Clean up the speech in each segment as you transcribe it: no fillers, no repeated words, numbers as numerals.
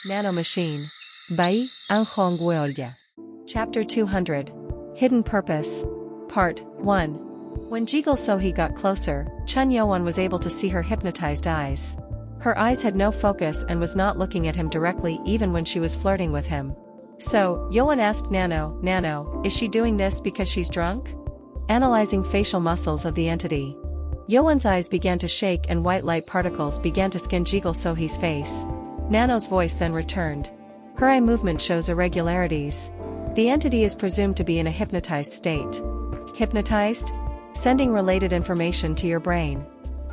Nano Machine. Bai, Ang Hongweolja. Chapter 200. Hidden Purpose. Part 1. When Jigul Sohee got closer, Chun Yoan was able to see her hypnotized eyes. Her eyes had no focus and was not looking at him directly even when she was flirting with him. So, Yoan asked Nano, is she doing this because she's drunk? Analyzing facial muscles of the entity. Yoan's eyes began to shake and white light particles began to skin Jigul Sohee's face. Nano's voice then returned. Her eye movement shows irregularities. The entity is presumed to be in a hypnotized state. Hypnotized? Sending related information to your brain.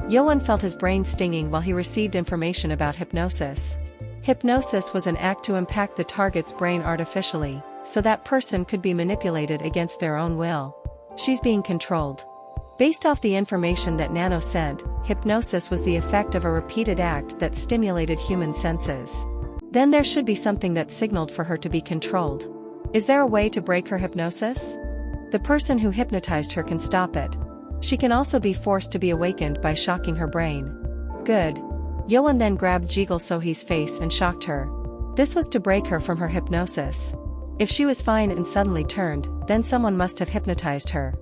Yoan felt his brain stinging while he received information about hypnosis. Hypnosis was an act to impact the target's brain artificially, so that person could be manipulated against their own will. She's being controlled. Based off the information that Nano sent, hypnosis was the effect of a repeated act that stimulated human senses. Then there should be something that signaled for her to be controlled. Is there a way to break her hypnosis? The person who hypnotized her can stop it. She can also be forced to be awakened by shocking her brain. Good. Yoan then grabbed Jigul Sohee's face and shocked her. This was to break her from her hypnosis. If she was fine and suddenly turned, then someone must have hypnotized her.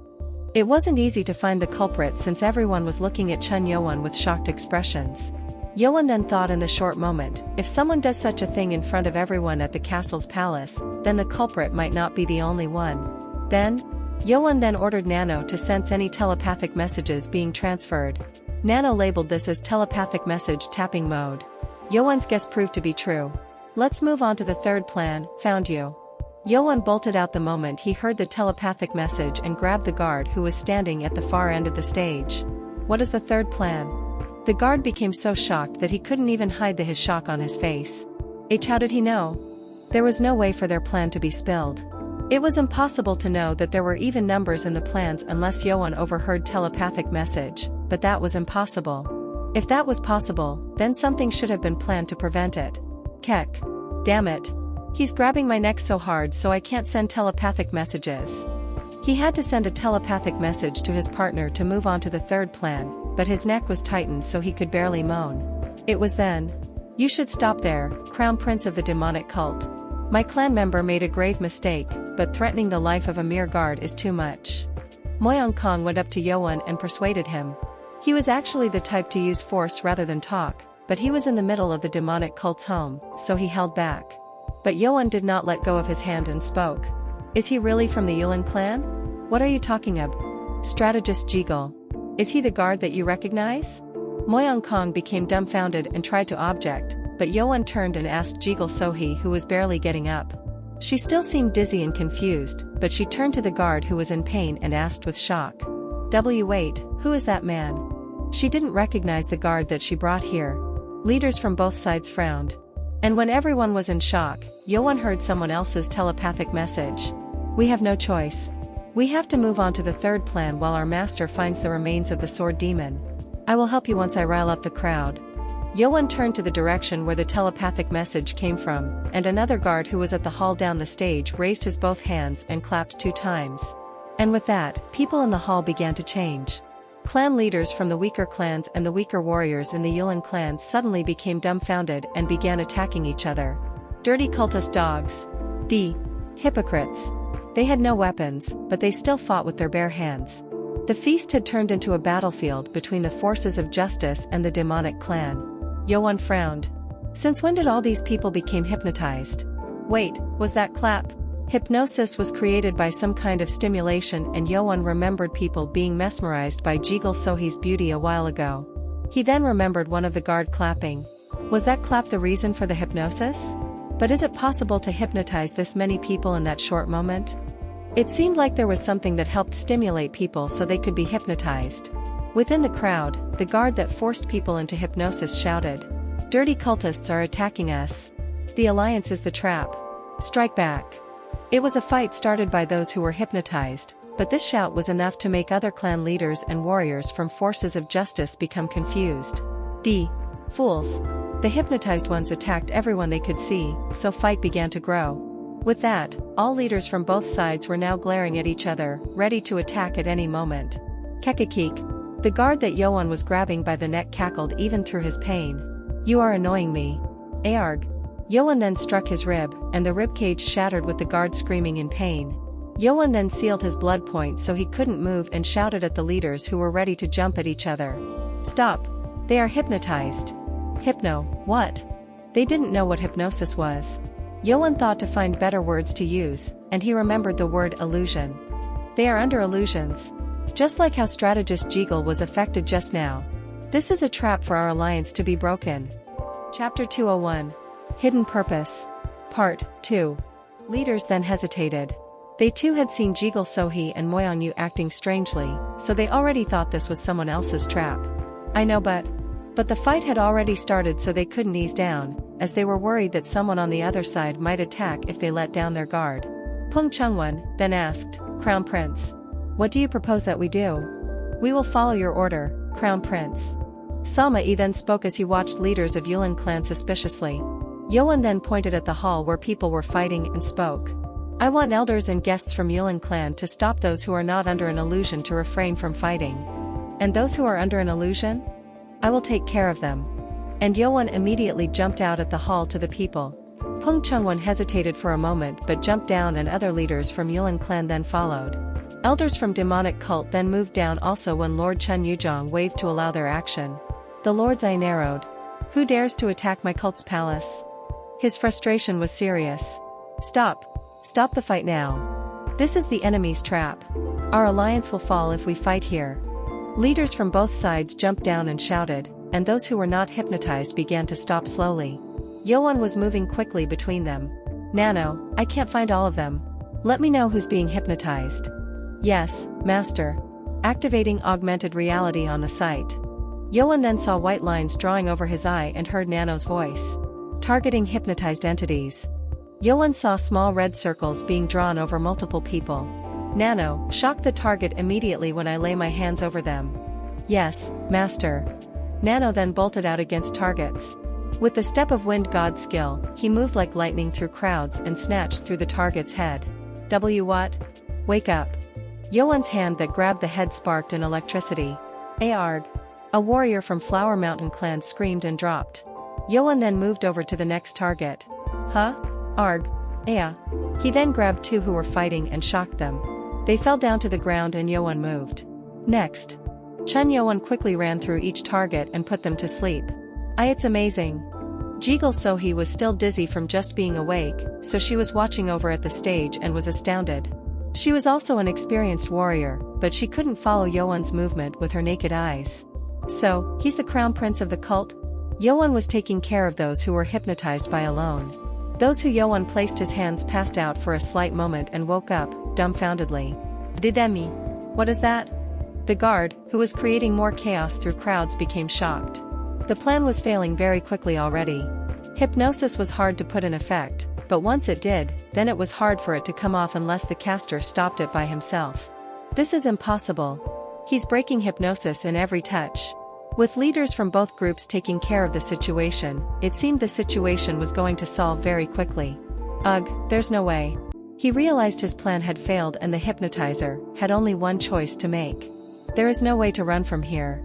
It wasn't easy to find the culprit since everyone was looking at Chun Yoan with shocked expressions. Yoan then thought in the short moment, if someone does such a thing in front of everyone at the castle's palace, then the culprit might not be the only one. Yoan then ordered Nano to sense any telepathic messages being transferred. Nano labeled this as telepathic message tapping mode. Yoan's guess proved to be true. Let's move on to the third plan, found you. Yoan bolted out the moment he heard the telepathic message and grabbed the guard who was standing at the far end of the stage. What is the third plan? The guard became so shocked that he couldn't even hide his shock on his face. How did he know? There was no way for their plan to be spilled. It was impossible to know that there were even numbers in the plans unless Yoan overheard telepathic message, but that was impossible. If that was possible, then something should have been planned to prevent it. Kek. Damn it. He's grabbing my neck so hard so I can't send telepathic messages. He had to send a telepathic message to his partner to move on to the third plan, but his neck was tightened so he could barely moan. It was then. You should stop there, Crown Prince of the demonic cult. My clan member made a grave mistake, but threatening the life of a mere guard is too much. Moyang Kong went up to Yoan and persuaded him. He was actually the type to use force rather than talk, but he was in the middle of the demonic cult's home, so he held back. But Yoan did not let go of his hand and spoke. Is he really from the Yulan clan? What are you talking about? Strategist Jigul. Is he the guard that you recognize? Moyang Kong became dumbfounded and tried to object, but Yoan turned and asked Jigul Sohee, who was barely getting up. She still seemed dizzy and confused, but she turned to the guard who was in pain and asked with shock. Wait, who is that man? She didn't recognize the guard that she brought here. Leaders from both sides frowned. And when everyone was in shock, Yoan heard someone else's telepathic message. We have no choice. We have to move on to the third plan while our master finds the remains of the sword demon. I will help you once I rile up the crowd. Yoan turned to the direction where the telepathic message came from, and another guard who was at the hall down the stage raised his both hands and clapped 2 times. And with that, people in the hall began to change. Clan leaders from the weaker clans and the weaker warriors in the Yulan clans suddenly became dumbfounded and began attacking each other. Dirty cultist dogs. Hypocrites. They had no weapons, but they still fought with their bare hands. The feast had turned into a battlefield between the forces of justice and the demonic clan. Yoan frowned. Since when did all these people become hypnotized? Wait, was that clap? Hypnosis was created by some kind of stimulation, and Yoan remembered people being mesmerized by Jigul Sohee's beauty a while ago. He then remembered one of the guard clapping. Was that clap the reason for the hypnosis? But is it possible to hypnotize this many people in that short moment? It seemed like there was something that helped stimulate people so they could be hypnotized. Within the crowd, the guard that forced people into hypnosis shouted, "Dirty cultists are attacking us. The alliance is the trap. Strike back." It was a fight started by those who were hypnotized, but this shout was enough to make other clan leaders and warriors from forces of justice become confused. Fools. The hypnotized ones attacked everyone they could see, so fight began to grow. With that, all leaders from both sides were now glaring at each other, ready to attack at any moment. Kekakik. The guard that Yoan was grabbing by the neck cackled even through his pain. You are annoying me. Aarg. Yoan then struck his rib, and the ribcage shattered with the guard screaming in pain. Yoan then sealed his blood point so he couldn't move and shouted at the leaders who were ready to jump at each other. Stop! They are hypnotized. Hypno, what? They didn't know what hypnosis was. Yoan thought to find better words to use, and he remembered the word illusion. They are under illusions. Just like how strategist Jeagle was affected just now. This is a trap for our alliance to be broken. Chapter 201. Hidden Purpose. Part 2. Leaders then hesitated. They too had seen Jeagle Sohee and Moyangyu acting strangely, so they already thought this was someone else's trap. I know but the fight had already started, so they couldn't ease down, as they were worried that someone on the other side might attack if they let down their guard. Peng Chungwon then asked, Crown Prince. What do you propose that we do? We will follow your order, Crown Prince. Salma Yi then spoke as he watched leaders of Yulan clan suspiciously. Yoan then pointed at the hall where people were fighting and spoke. I want elders and guests from Yulan clan to stop those who are not under an illusion to refrain from fighting. And those who are under an illusion? I will take care of them. And Yoan immediately jumped out at the hall to the people. Peng Chungwon hesitated for a moment but jumped down, and other leaders from Yulan clan then followed. Elders from demonic cult then moved down also when Lord Chun Yuzhong waved to allow their action. The lord's eye narrowed. Who dares to attack my cult's palace? His frustration was serious. Stop. Stop the fight now. This is the enemy's trap. Our alliance will fall if we fight here. Leaders from both sides jumped down and shouted, and those who were not hypnotized began to stop slowly. Yoan was moving quickly between them. Nano, I can't find all of them. Let me know who's being hypnotized. Yes, Master. Activating augmented reality on the site. Yoan then saw white lines drawing over his eye and heard Nano's voice. Targeting hypnotized entities. Yoan saw small red circles being drawn over multiple people. Nano, shock the target immediately when I lay my hands over them. Yes, Master. Nano then bolted out against targets. With the step of wind god skill, he moved like lightning through crowds and snatched through the target's head. What? Wake up. Yoan's hand that grabbed the head sparked in electricity. Arg. A warrior from Flower Mountain clan screamed and dropped. Yoan then moved over to the next target. Huh? Arg. He then grabbed two who were fighting and shocked them. They fell down to the ground and Yoan moved. Next. Chun Yoan quickly ran through each target and put them to sleep. It's amazing. Jeagle Sohee was still dizzy from just being awake, so she was watching over at the stage and was astounded. She was also an experienced warrior, but she couldn't follow Yoan's movement with her naked eyes. So, he's the crown prince of the cult? Yoan was taking care of those who were hypnotized by alone. Those who Yoan placed his hands passed out for a slight moment and woke up, dumbfoundedly. Didemi. What is that? The guard, who was creating more chaos through crowds, became shocked. The plan was failing very quickly already. Hypnosis was hard to put in effect, but once it did, then it was hard for it to come off unless the caster stopped it by himself. This is impossible. He's breaking hypnosis in every touch. With leaders from both groups taking care of the situation, it seemed the situation was going to solve very quickly. Ugh, there's no way. He realized his plan had failed and the hypnotizer had only one choice to make. There is no way to run from here.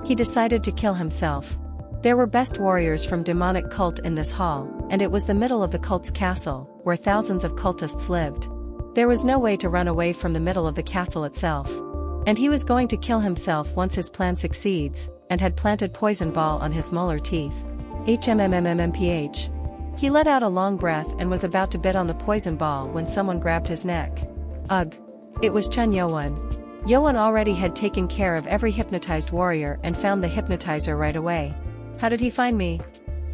He decided to kill himself. There were best warriors from demonic cult in this hall, and it was the middle of the cult's castle, where thousands of cultists lived. There was no way to run away from the middle of the castle itself. And he was going to kill himself once his plan succeeds, and had planted poison ball on his molar teeth. HMMMMPH. He let out a long breath and was about to bite on the poison ball when someone grabbed his neck. Ugh. It was Chun Yoan. Yoan already had taken care of every hypnotized warrior and found the hypnotizer right away. How did he find me?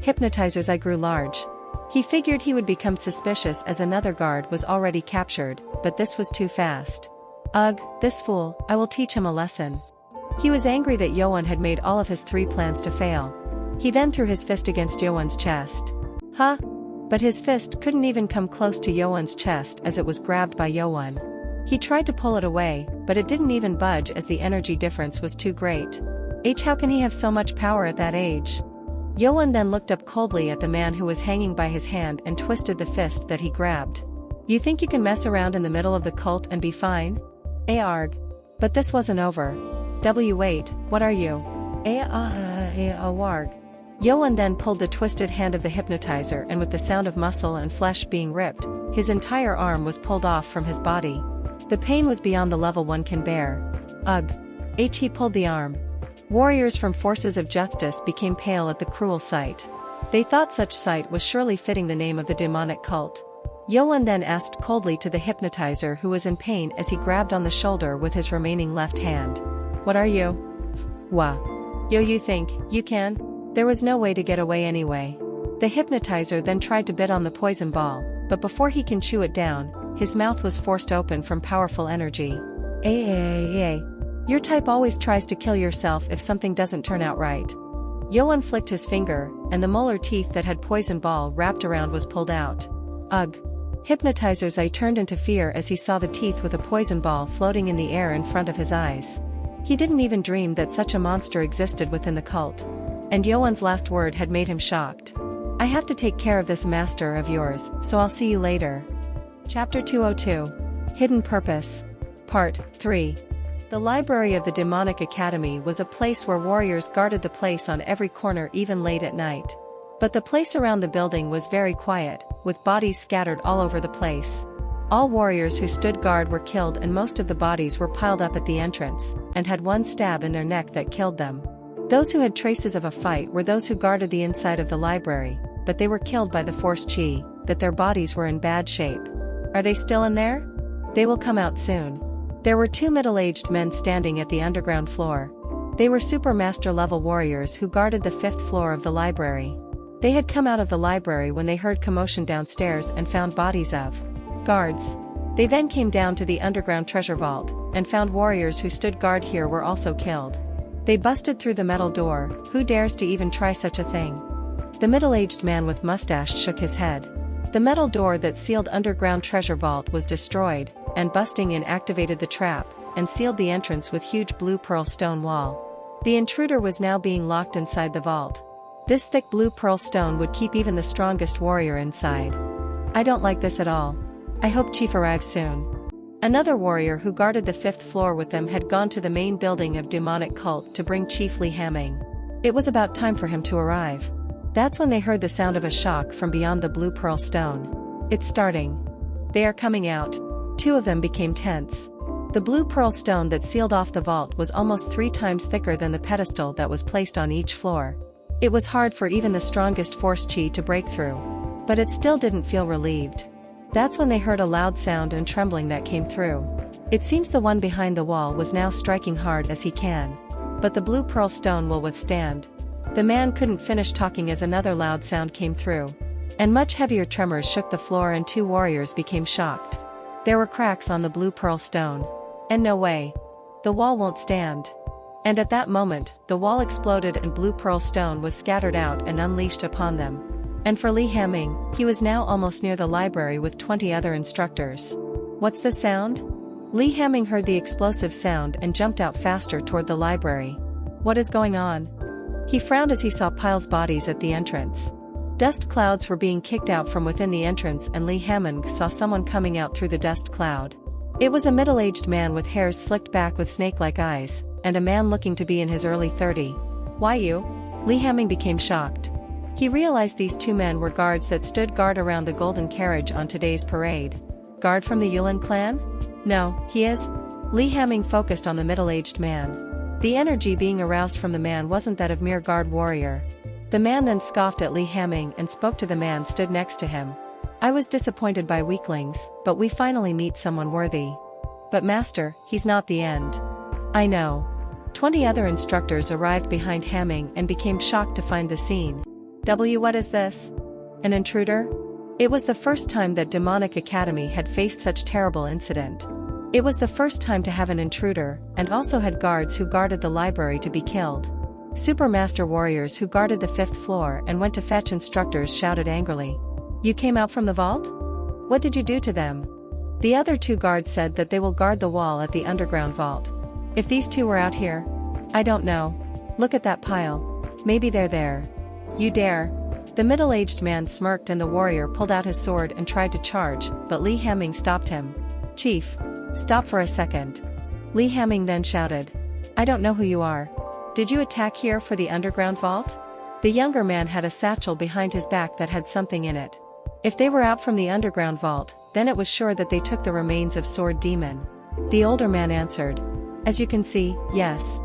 Hypnotizer's eye grew large. He figured he would become suspicious as another guard was already captured, but this was too fast. Ugh, this fool, I will teach him a lesson. He was angry that Yoan had made all of his 3 plans to fail. He then threw his fist against Yoan's chest. Huh? But his fist couldn't even come close to Yoan's chest as it was grabbed by Yoan. He tried to pull it away, but it didn't even budge as the energy difference was too great. How can he have so much power at that age? Yoan then looked up coldly at the man who was hanging by his hand and twisted the fist that he grabbed. You think you can mess around in the middle of the cult and be fine? Arg. But this wasn't over. Wait, what are you? Warg. Yoan then pulled the twisted hand of the hypnotizer, and with the sound of muscle and flesh being ripped, his entire arm was pulled off from his body. The pain was beyond the level one can bear. Ugh. He pulled the arm. Warriors from forces of justice became pale at the cruel sight. They thought such sight was surely fitting the name of the demonic cult. Yoan then asked coldly to the hypnotizer, who was in pain, as he grabbed on the shoulder with his remaining left hand. "What are you?" "Wha? Yo, you think you can?" There was no way to get away anyway. The hypnotizer then tried to bit on the poison ball, but before he can chew it down, his mouth was forced open from powerful energy. Your type always tries to kill yourself if something doesn't turn out right. Yoan flicked his finger, and the molar teeth that had poison ball wrapped around was pulled out. Ugh. Hypnotizer's eye turned into fear as he saw the teeth with a poison ball floating in the air in front of his eyes. He didn't even dream that such a monster existed within the cult. And Yoan's last word had made him shocked. "I have to take care of this master of yours, so I'll see you later." Chapter 202. Hidden Purpose. Part 3. The library of the Demonic Academy was a place where warriors guarded the place on every corner, even late at night. But the place around the building was very quiet, with bodies scattered all over the place. All warriors who stood guard were killed, and most of the bodies were piled up at the entrance, and had one stab in their neck that killed them. Those who had traces of a fight were those who guarded the inside of the library, but they were killed by the force chi, that their bodies were in bad shape. Are they still in there? They will come out soon. There were two middle-aged men standing at the underground floor. They were super master level warriors who guarded the 5th floor of the library. They had come out of the library when they heard commotion downstairs and found bodies of guards. They then came down to the underground treasure vault, and found warriors who stood guard here were also killed. They busted through the metal door. Who dares to even try such a thing? The middle-aged man with mustache shook his head. The metal door that sealed underground treasure vault was destroyed, and busting in activated the trap, and sealed the entrance with huge blue pearl stone wall. The intruder was now being locked inside the vault. This thick blue pearl stone would keep even the strongest warrior inside. I don't like this at all. I hope Chief arrives soon. Another warrior who guarded the 5th floor with them had gone to the main building of demonic cult to bring Chief Lee Hamming. It was about time for him to arrive. That's when they heard the sound of a shock from beyond the blue pearl stone. It's starting. They are coming out. Two of them became tense. The blue pearl stone that sealed off the vault was almost 3 times thicker than the pedestal that was placed on each floor. It was hard for even the strongest force chi to break through. But it still didn't feel relieved. That's when they heard a loud sound and trembling that came through. It seems the one behind the wall was now striking hard as he can. But the blue pearl stone will withstand. The man couldn't finish talking as another loud sound came through. And much heavier tremors shook the floor, and 2 warriors became shocked. There were cracks on the blue pearl stone. And no way. The wall won't stand. And at that moment, the wall exploded and blue pearl stone was scattered out and unleashed upon them. And for Lee Hamming, he was now almost near the library with 20 other instructors. What's the sound? Lee Hamming heard the explosive sound and jumped out faster toward the library. What is going on? He frowned as he saw piles bodies at the entrance. Dust clouds were being kicked out from within the entrance, and Lee Hamming saw someone coming out through the dust cloud. It was a middle-aged man with hairs slicked back with snake-like eyes, and a man looking to be in his early 30s. Why you? Lee Hamming became shocked. He realized these 2 men were guards that stood guard around the golden carriage on today's parade. Guard from the Yoan clan? No, he is? Lee Hamming focused on the middle-aged man. The energy being aroused from the man wasn't that of mere guard warrior. The man then scoffed at Lee Hamming and spoke to the man stood next to him. I was disappointed by weaklings, but we finally meet someone worthy. But master, he's not the end. I know. 20 other instructors arrived behind Hamming and became shocked to find the scene. What is this? An intruder? It was the first time that Demonic Academy had faced such terrible incident. It was the first time to have an intruder, and also had guards who guarded the library to be killed. Supermaster warriors who guarded the 5th floor and went to fetch instructors shouted angrily. You came out from the vault? What did you do to them? The other 2 guards said that they will guard the wall at the underground vault. If these 2 were out here? I don't know. Look at that pile. Maybe they're there. You dare? The middle-aged man smirked, and the warrior pulled out his sword and tried to charge, but Lee Hamming stopped him. Chief, stop for a second. Lee Hamming then shouted. I don't know who you are. Did you attack here for the underground vault? The younger man had a satchel behind his back that had something in it. If they were out from the underground vault, then it was sure that they took the remains of Sword Demon. The older man answered. As you can see, yes.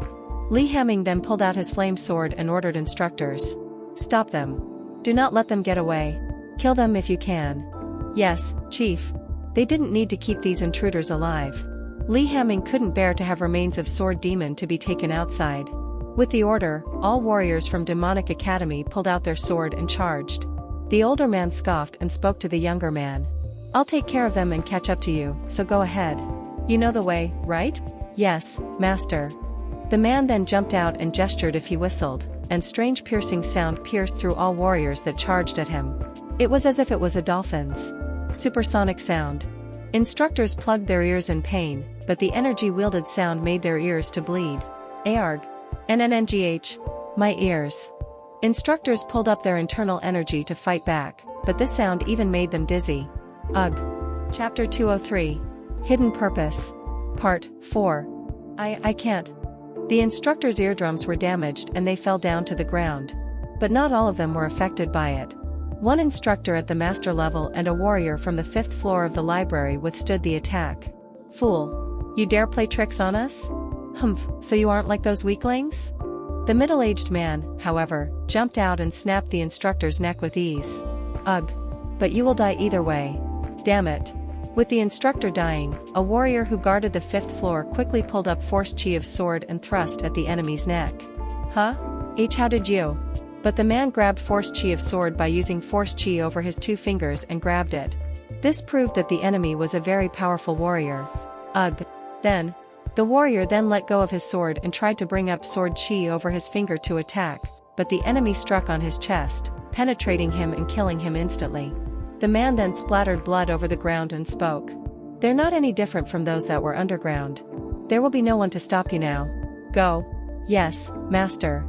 Lee Hamming then pulled out his flame sword and ordered instructors. Stop them. Do not let them get away. Kill them if you can. Yes, Chief. They didn't need to keep these intruders alive. Lee Hamming couldn't bear to have remains of Sword Demon to be taken outside. With the order, all warriors from Demonic Academy pulled out their sword and charged. The older man scoffed and spoke to the younger man. I'll take care of them and catch up to you, so go ahead. You know the way, right? Yes, master. The man then jumped out and gestured if he whistled, and strange piercing sound pierced through all warriors that charged at him. It was as if it was a dolphin's supersonic sound. Instructors plugged their ears in pain, but the energy-wielded sound made their ears to bleed. Aarg. NNNGH. My ears. Instructors pulled up their internal energy to fight back, but this sound even made them dizzy. Ugh. Chapter 203. Hidden Purpose. Part 4. I can't. The instructors' eardrums were damaged and they fell down to the ground. But not all of them were affected by it. One instructor at the master level and a warrior from the 5th floor of the library withstood the attack. Fool. You dare play tricks on us? Humph, so you aren't like those weaklings? The middle-aged man, however, jumped out and snapped the instructor's neck with ease. Ugh. But you will die either way. Damn it. With the instructor dying, a warrior who guarded the 5th floor quickly pulled up Force Chi of sword and thrust at the enemy's neck. Huh? How did you? But the man grabbed Force Chi of sword by using Force Chi over his 2 fingers and grabbed it. This proved that the enemy was a very powerful warrior. Ugh. Then. The warrior then let go of his sword and tried to bring up Sword Chi over his finger to attack, but the enemy struck on his chest, penetrating him and killing him instantly. The man then splattered blood over the ground and spoke. They're not any different from those that were underground. There will be no one to stop you now. Go. Yes, master.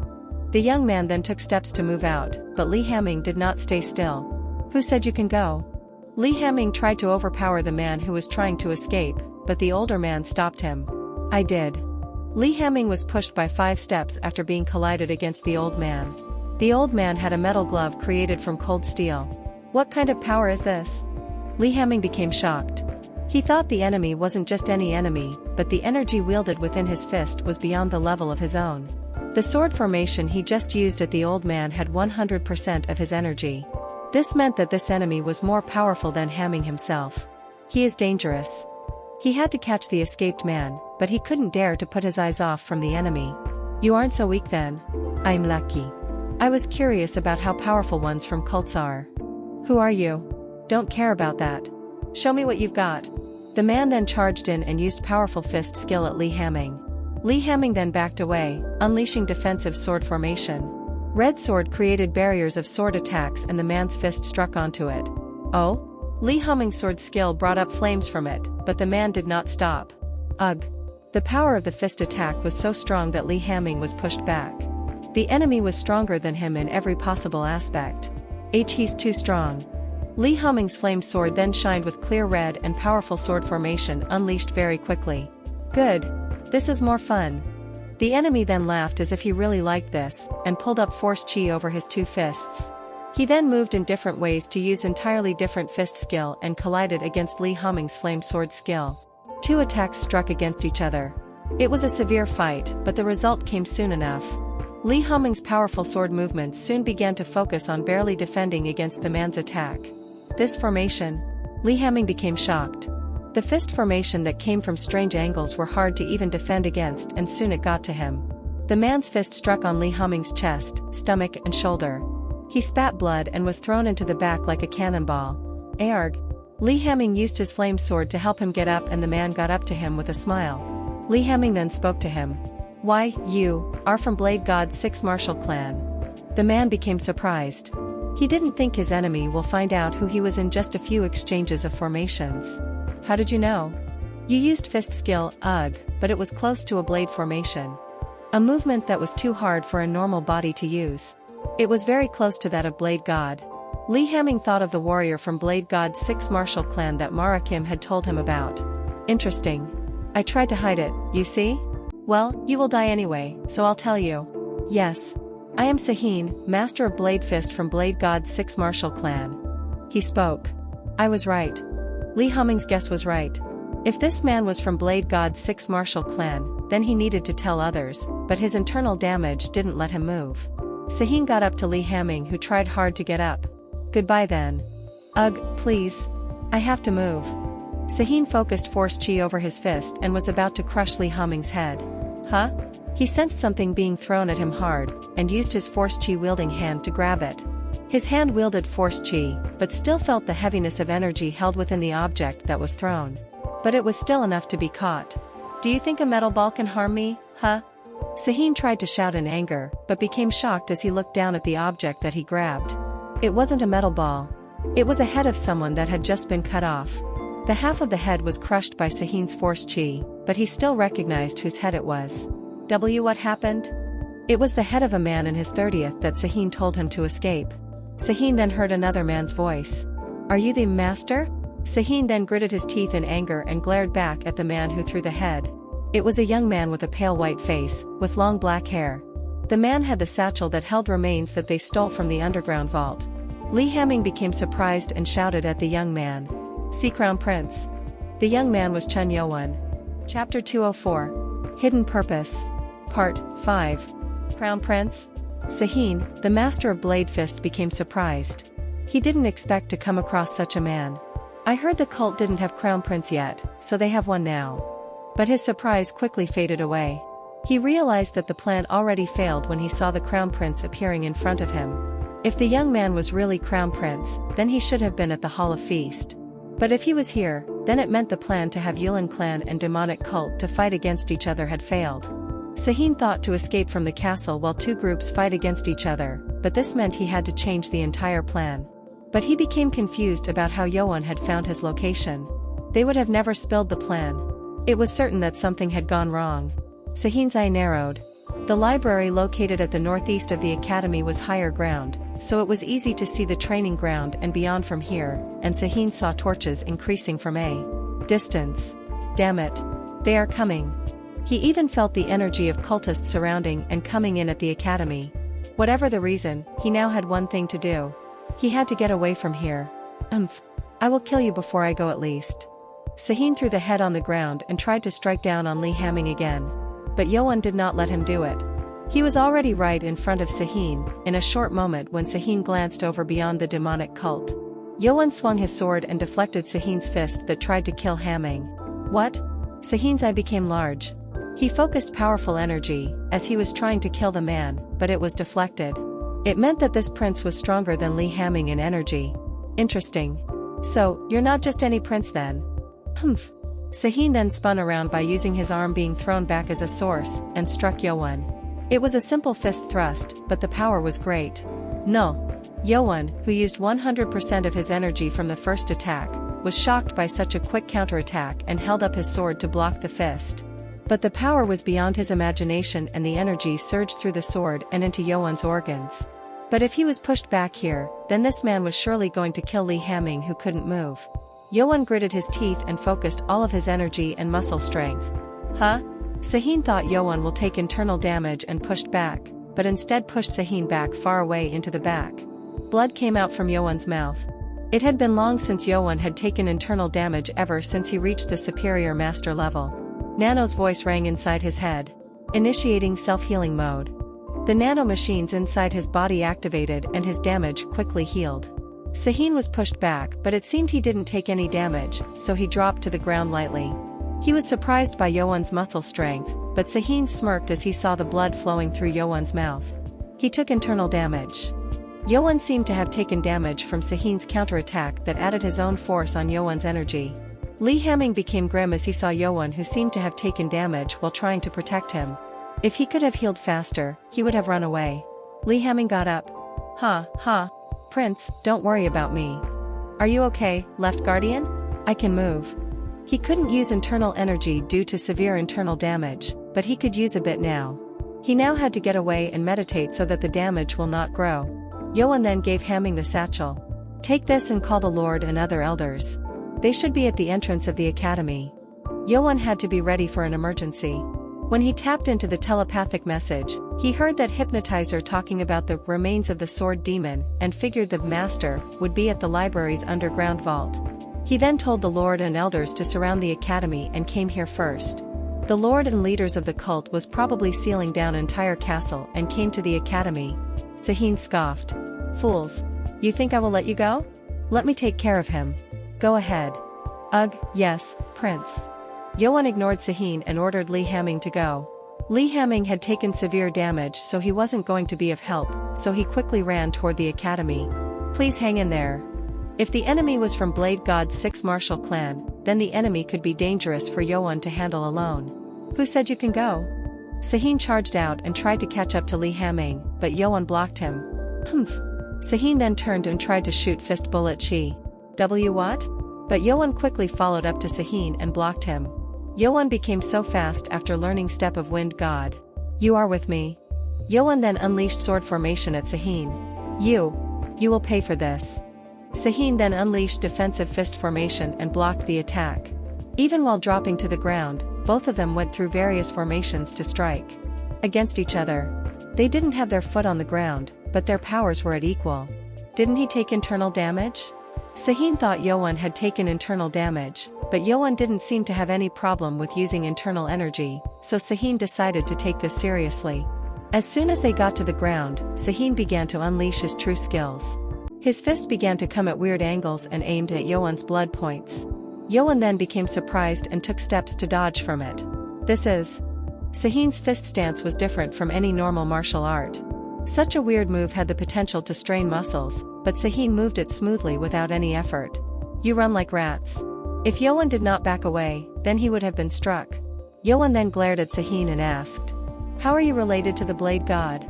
The young man then took steps to move out, but Lee Hamming did not stay still. Who said you can go? Lee Hamming tried to overpower the man who was trying to escape, but the older man stopped him. I did. Lee Hamming was pushed by 5 steps after being collided against the old man. The old man had a metal glove created from cold steel. What kind of power is this? Lee Hamming became shocked. He thought the enemy wasn't just any enemy, but the energy wielded within his fist was beyond the level of his own. The sword formation he just used at the old man had 100% of his energy. This meant that this enemy was more powerful than Hamming himself. He is dangerous. He had to catch the escaped man, but he couldn't dare to put his eyes off from the enemy. You aren't so weak then. I'm lucky. I was curious about how powerful ones from cults are. Who are you? Don't care about that. Show me what you've got. The man then charged in and used powerful fist skill at Lee Hamming. Lee Hamming then backed away, unleashing defensive sword formation. Red sword created barriers of sword attacks and the man's fist struck onto it. Oh? Lee Hamming's sword skill brought up flames from it, but the man did not stop. Ugh. The power of the fist attack was so strong that Lee Hamming was pushed back. The enemy was stronger than him in every possible aspect. He's too strong. Lee Hamming's flame sword then shined with clear red and powerful sword formation unleashed very quickly. Good. This is more fun. The enemy then laughed as if he really liked this, and pulled up Force Chi over his 2 fists. He then moved in different ways to use entirely different fist skill and collided against Lee Hamming's flame sword skill. 2 attacks struck against each other. It was a severe fight, but the result came soon enough. Lee Hamming's powerful sword movements soon began to focus on barely defending against the man's attack. This formation, Lee Hamming became shocked. The fist formation that came from strange angles were hard to even defend against, and soon it got to him. The man's fist struck on Lee Hamming's chest, stomach and shoulder. He spat blood and was thrown into the back like a cannonball. Aarg. Lee Hamming used his flame sword to help him get up and the man got up to him with a smile. Lee Hamming then spoke to him. Why, you are from Blade God's 6 martial clan. The man became surprised. He didn't think his enemy will find out who he was in just a few exchanges of formations. How did you know? You used fist skill, ugh, but it was close to a blade formation. A movement that was too hard for a normal body to use. It was very close to that of Blade God. Lee Hamming thought of the warrior from Blade God's 6 martial clan that Mara Kim had told him about. Interesting. I tried to hide it, you see? Well, you will die anyway, so I'll tell you. Yes. I am Saheen, master of Blade Fist from Blade God's 6 martial clan. He spoke. I was right. Lee Humming's guess was right. If this man was from Blade God's 6 martial clan, then he needed to tell others, but his internal damage didn't let him move. Saheen got up to Lee Hamming, who tried hard to get up. Goodbye then. Ugh, please. I have to move. Saheen focused force chi over his fist and was about to crush Lee Hamming's head. Huh? He sensed something being thrown at him hard, and used his force chi wielding hand to grab it. His hand wielded force chi, but still felt the heaviness of energy held within the object that was thrown. But it was still enough to be caught. Do you think a metal ball can harm me, huh? Saheen tried to shout in anger, but became shocked as he looked down at the object that he grabbed. It wasn't a metal ball. It was a head of someone that had just been cut off. The half of the head was crushed by Saheen's force chi, but he still recognized whose head it was. What happened? It was the head of a man in his 30th that Saheen told him to escape. Saheen then heard another man's voice. Are you the master? Saheen then gritted his teeth in anger and glared back at the man who threw the head. It was a young man with a pale white face, with long black hair. The man had the satchel that held remains that they stole from the underground vault. Lee Hamming became surprised and shouted at the young man. See Crown Prince. The young man was Yoan. Chapter 204. Hidden Purpose. Part 5. Crown Prince? Saheen, the master of Blade Fist, became surprised. He didn't expect to come across such a man. I heard the cult didn't have Crown Prince yet, so they have one now. But his surprise quickly faded away. He realized that the plan already failed when he saw the Crown Prince appearing in front of him. If the young man was really Crown Prince, then he should have been at the Hall of Feast. But if he was here, then it meant the plan to have Yoan clan and demonic cult to fight against each other had failed. Saheen thought to escape from the castle while 2 groups fight against each other, but this meant he had to change the entire plan. But he became confused about how Yoan had found his location. They would have never spilled the plan. It was certain that something had gone wrong. Saheen's eye narrowed. The library located at the northeast of the academy was higher ground, so it was easy to see the training ground and beyond from here, and Saheen saw torches increasing from a distance. Damn it. They are coming. He even felt the energy of cultists surrounding and coming in at the academy. Whatever the reason, he now had one thing to do. He had to get away from here. I will kill you before I go at least. Saheen threw the head on the ground and tried to strike down on Lee Hamming again. But Yoan did not let him do it. He was already right in front of Saheen, in a short moment when Saheen glanced over beyond the demonic cult. Yoan swung his sword and deflected Saheen's fist that tried to kill Hamming. What? Saheen's eye became large. He focused powerful energy, as he was trying to kill the man, but it was deflected. It meant that this prince was stronger than Lee Hamming in energy. Interesting. So, you're not just any prince then? Saheen then spun around by using his arm being thrown back as a source, and struck Yoan. It was a simple fist thrust, but the power was great. No. Yoan, who used 100% of his energy from the first attack, was shocked by such a quick counterattack and held up his sword to block the fist. But the power was beyond his imagination and the energy surged through the sword and into Yoan's organs. But if he was pushed back here, then this man was surely going to kill Lee Hamming, who couldn't move. Yoan gritted his teeth and focused all of his energy and muscle strength. Huh? Saheen thought Yoan will take internal damage and pushed back, but instead pushed Saheen back far away into the back. Blood came out from Yoan's mouth. It had been long since Yoan had taken internal damage, ever since he reached the superior master level. Nano's voice rang inside his head. Initiating self-healing mode. The nano machines inside his body activated and his damage quickly healed. Saheen was pushed back, but it seemed he didn't take any damage, so he dropped to the ground lightly. He was surprised by Yoan's muscle strength, but Saheen smirked as he saw the blood flowing through Yoan's mouth. He took internal damage. Yoan seemed to have taken damage from Saheen's counterattack that added his own force on Yoan's energy. Lee Hamming became grim as he saw Yoan, who seemed to have taken damage while trying to protect him. If he could have healed faster, he would have run away. Lee Hamming got up. Prince, don't worry about me. Are you okay, Left Guardian? I can move. He couldn't use internal energy due to severe internal damage, but he could use a bit now. He now had to get away and meditate so that the damage will not grow. Yoan then gave Hamming the satchel. Take this and call the Lord and other elders. They should be at the entrance of the academy. Yoan had to be ready for an emergency. When he tapped into the telepathic message, he heard that hypnotizer talking about the remains of the sword demon and figured the master would be at the library's underground vault. He then told the Lord and elders to surround the academy and came here first. The Lord and leaders of the cult was probably sealing down entire castle and came to the academy. Sahin scoffed. Fools. You think I will let you go? Let me take care of him. Go ahead. Ugh, yes, Prince. Yoan ignored Sahin and ordered Li Hamming to go. Li Hamming had taken severe damage, so he wasn't going to be of help, so he quickly ran toward the academy. Please hang in there. If the enemy was from Blade God's 6 martial clan, then the enemy could be dangerous for Yoan to handle alone. Who said you can go? Sahin charged out and tried to catch up to Li Hamming, but Yoan blocked him. Humph. Sahin then turned and tried to shoot fist bullet chi. What? But Yoan quickly followed up to Sahin and blocked him. Yoan became so fast after learning Step of Wind God. You are with me. Yoan then unleashed sword formation at Sahin. You will pay for this. Sahin then unleashed defensive fist formation and blocked the attack. Even while dropping to the ground, both of them went through various formations to strike against each other. They didn't have their foot on the ground, but their powers were at equal. Didn't he take internal damage? Sahin thought Yoan had taken internal damage, but Yoan didn't seem to have any problem with using internal energy, so Sahin decided to take this seriously. As soon as they got to the ground, Sahin began to unleash his true skills. His fist began to come at weird angles and aimed at Yoan's blood points. Yoan then became surprised and took steps to dodge from it. Sahin's fist stance was different from any normal martial art. Such a weird move had the potential to strain muscles, but Sahin moved it smoothly without any effort. You run like rats. If Yoan did not back away, then he would have been struck. Yoan then glared at Sahin and asked, "How are you related to the Blade God?"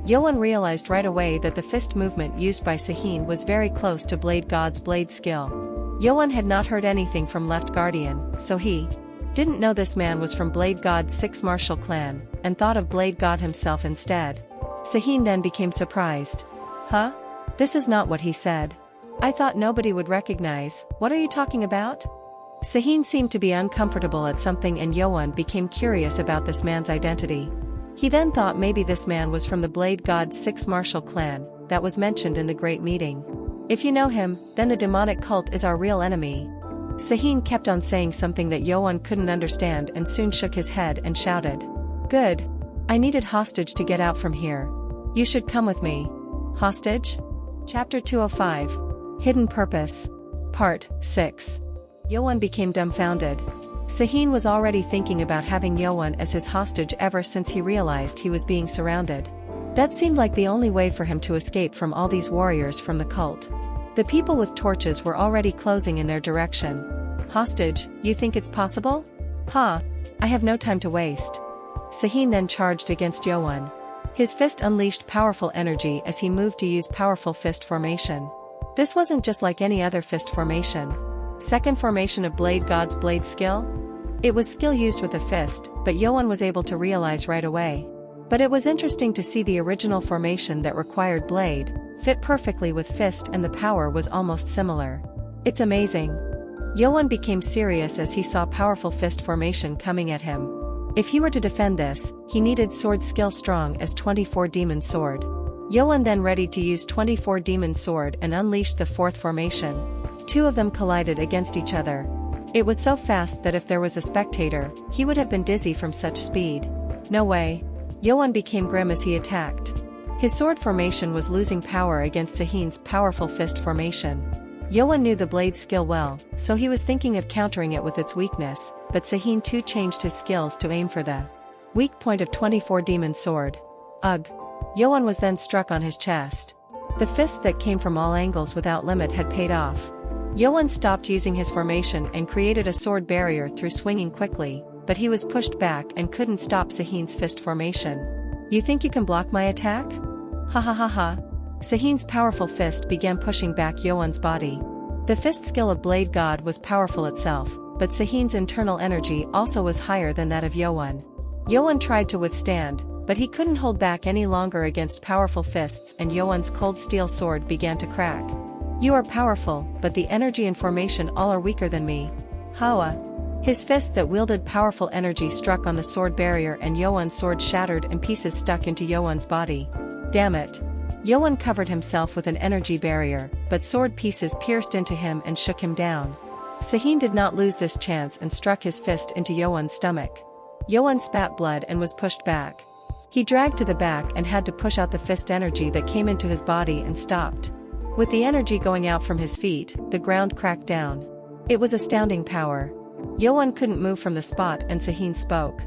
Yoan realized right away that the fist movement used by Sahin was very close to Blade God's blade skill. Yoan had not heard anything from Left Guardian, so he didn't know this man was from Blade God's 6 martial clan, and thought of Blade God himself instead. Sahin then became surprised. Huh? This is not what he said. I thought nobody would recognize. What are you talking about? Sahin seemed to be uncomfortable at something, and Yoan became curious about this man's identity. He then thought maybe this man was from the Blade God's 6 martial clan that was mentioned in the Great Meeting. If you know him, then the demonic cult is our real enemy. Sahin kept on saying something that Yoan couldn't understand and soon shook his head and shouted. Good. I needed hostage to get out from here. You should come with me. Hostage? Chapter 205. Hidden Purpose. Part 6. Yoan became dumbfounded. Sahin was already thinking about having Yoan as his hostage ever since he realized he was being surrounded. That seemed like the only way for him to escape from all these warriors from the cult. The people with torches were already closing in their direction. Hostage, you think it's possible? Ha! I have no time to waste. Sahin then charged against Yoan. His fist unleashed powerful energy as he moved to use powerful fist formation. This wasn't just like any other fist formation. Second formation of Blade God's blade skill? It was skill used with a fist, but Yoan was able to realize right away. But it was interesting to see the original formation that required blade, fit perfectly with fist, and the power was almost similar. It's amazing. Yoan became serious as he saw powerful fist formation coming at him. If he were to defend this, he needed sword skill strong as 24 Demon Sword. Yoan then readied to use 24 Demon Sword and unleashed the 4th formation. 2 of them collided against each other. It was so fast that if there was a spectator, he would have been dizzy from such speed. No way. Yoan became grim as he attacked. His sword formation was losing power against Sahin's powerful fist formation. Yoan knew the blade skill well, so he was thinking of countering it with its weakness, but Sahin too changed his skills to aim for the weak point of 24 Demon Sword. Ugh. Yoan was then struck on his chest. The fists that came from all angles without limit had paid off. Yoan stopped using his formation and created a sword barrier through swinging quickly, but he was pushed back and couldn't stop Sahin's fist formation. You think you can block my attack? Ha ha ha ha. Sahin's powerful fist began pushing back Yoan's body. The fist skill of Blade God was powerful itself, but Sahin's internal energy also was higher than that of Yoan. Yoan tried to withstand, but he couldn't hold back any longer against powerful fists, and Yoan's cold steel sword began to crack. You are powerful, but the energy and formation all are weaker than me. Hawa. His fist that wielded powerful energy struck on the sword barrier and Yoan's sword shattered and pieces stuck into Yoan's body. Damn it. Yoan covered himself with an energy barrier, but sword pieces pierced into him and shook him down. Sahin did not lose this chance and struck his fist into Yoan's stomach. Yoan spat blood and was pushed back. He dragged to the back and had to push out the fist energy that came into his body and stopped. With the energy going out from his feet, the ground cracked down. It was astounding power. Yoan couldn't move from the spot and Sahin spoke.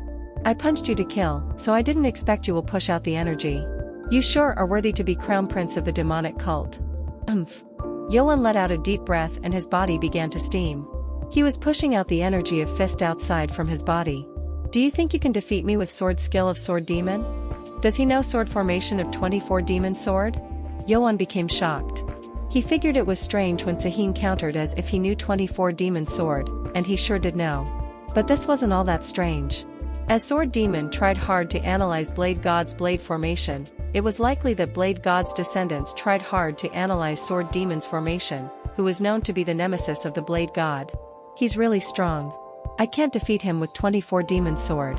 I punched you to kill, so I didn't expect you will push out the energy. You sure are worthy to be crown prince of the demonic cult. Yoan let out a deep breath and his body began to steam. He was pushing out the energy of fist outside from his body. Do you think you can defeat me with sword skill of sword demon? Does he know sword formation of 24 demon sword? Yoan became shocked. He figured it was strange when Sahin countered as if he knew 24 demon sword, and he sure did know. But this wasn't all that strange. As Sword Demon tried hard to analyze Blade God's blade formation, it was likely that Blade God's descendants tried hard to analyze Sword Demon's formation, who was known to be the nemesis of the Blade God. He's really strong. I can't defeat him with 24 demon sword.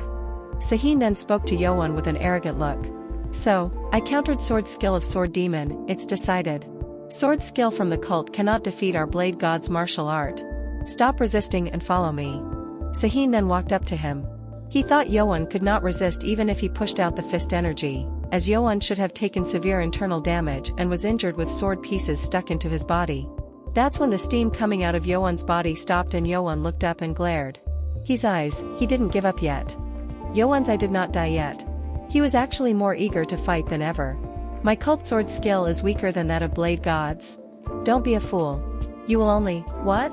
Sahin then spoke to Yoan with an arrogant look. So, I countered sword skill of Sword Demon, it's decided. Sword skill from the cult cannot defeat our Blade God's martial art. Stop resisting and follow me. Sahin then walked up to him. He thought Yoan could not resist even if he pushed out the fist energy, as Yoan should have taken severe internal damage and was injured with sword pieces stuck into his body. That's when the steam coming out of Yoan's body stopped and Yoan looked up and glared. His eyes, he didn't give up yet. Yoan's I did not die yet. He was actually more eager to fight than ever. My cult sword skill is weaker than that of Blade Gods. Don't be a fool. You will only, what?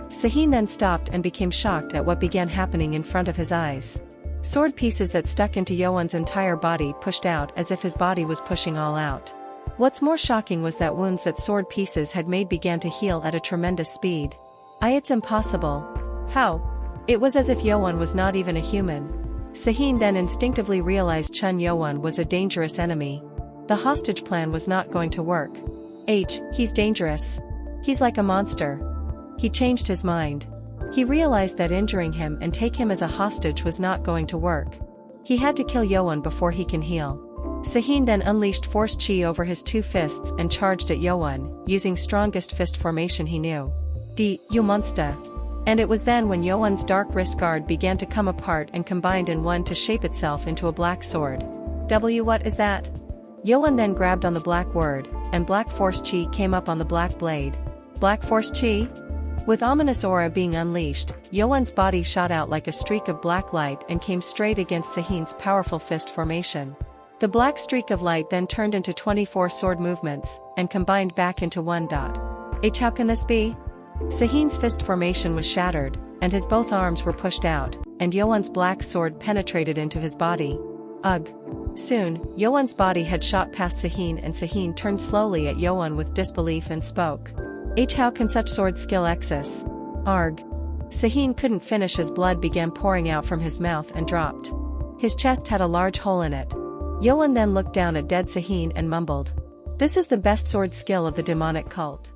Sahin then stopped and became shocked at what began happening in front of his eyes. Sword pieces that stuck into Yoan's entire body pushed out as if his body was pushing all out. What's more shocking was that wounds that sword pieces had made began to heal at a tremendous speed. It's impossible. How? It was as if Yoan was not even a human. Sahin then instinctively realized Yoan was a dangerous enemy. The hostage plan was not going to work. He's dangerous. He's like a monster. He changed his mind. He realized that injuring him and take him as a hostage was not going to work. He had to kill Yoan before he can heal. Sahin then unleashed force chi over his two fists and charged at Yoan, using strongest fist formation he knew. You monster. And it was then when Yoan's dark wrist guard began to come apart and combined in one to shape itself into a black sword. What is that? Yoan then grabbed on the black word, and black force chi came up on the black blade. Black force chi? With ominous aura being unleashed, Yoan's body shot out like a streak of black light and came straight against Sahin's powerful fist formation. The black streak of light then turned into 24 sword movements, and combined back into one dot. How can this be? Sahin's fist formation was shattered, and his both arms were pushed out, and Yoan's black sword penetrated into his body. Ugh. Soon, Yoan's body had shot past Sahin and Sahin turned slowly at Yoan with disbelief and spoke. How can such sword skill exist? Arg. Sahin couldn't finish as blood began pouring out from his mouth and dropped. His chest had a large hole in it. Yoan then looked down at dead Sahin and mumbled. This is the best sword skill of the demonic cult.